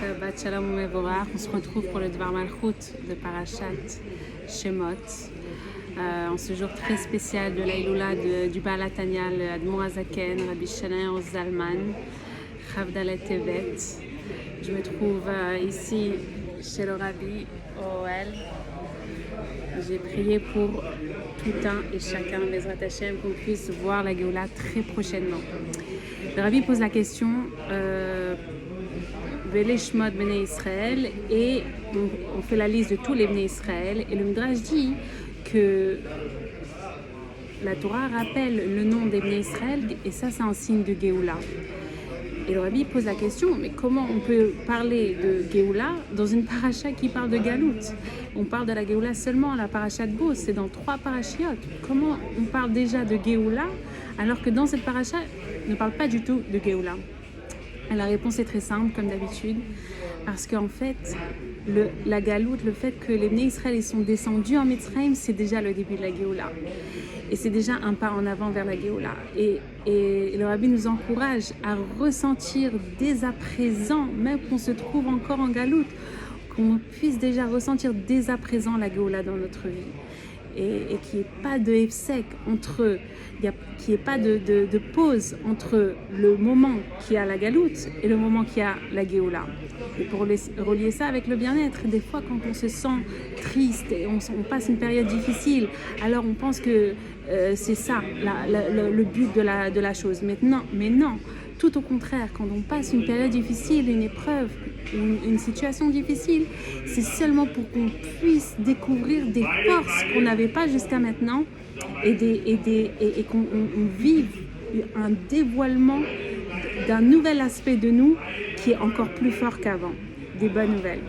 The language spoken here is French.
Shabbat Shalom Umevorach. On se retrouve pour le Dvar Malchut de Parashat Shemot. En ce jour très spécial de l'Aïloula du Baal HaTanya, le Admor HaZaken, Rabbi Shlomo Zalman, Chav Dalet Tevet. Je me trouve ici chez le Rabbi au OL. J'ai prié pour tout un et chacun, Bezrat Hashem, qu'on puisse voir la Géoula très prochainement. Le Rabbi pose la question Veleshmot Bnei Israël, et on fait la liste de tous les Bnei Israël, et le Midrash dit que la Torah rappelle le nom des Bnei Israël, et ça c'est un signe de Géoula. Et le Rabbi pose la question, mais comment on peut parler de Géoula dans une paracha qui parle de Galout? On parle de la Géoula seulement à la paracha de Bo, c'est dans 3 parachiotes. Comment on parle déjà de Géoula alors que dans cette paracha, on ne parle pas du tout de Géoula? Et la réponse est très simple, comme d'habitude, parce qu'en fait, la Galout, le fait que les Bnei Israël sont descendus en Mitzrayim, c'est déjà le début de la Géoula. Et c'est déjà un pas en avant vers la Géoula. Et le Rabbi nous encourage à ressentir dès à présent, même qu'on se trouve encore en Galout, qu'on puisse déjà ressentir dès à présent la Géoula dans notre vie. Et qu'il n'y ait pas de hefsek entre, qu'il n'y ait pas de pause entre le moment qui a la galoute et le moment qui a la Géoula. Et pour relier ça avec le bien-être, des fois quand on se sent triste et on passe une période difficile, alors on pense que c'est ça le but de la chose. Mais non, tout au contraire, quand on passe une période difficile, une épreuve, une situation difficile, c'est seulement pour qu'on puisse découvrir des forces qu'on n'avait pas jusqu'à maintenant et qu'on vive un dévoilement d'un nouvel aspect de nous qui est encore plus fort qu'avant. Des bonnes nouvelles.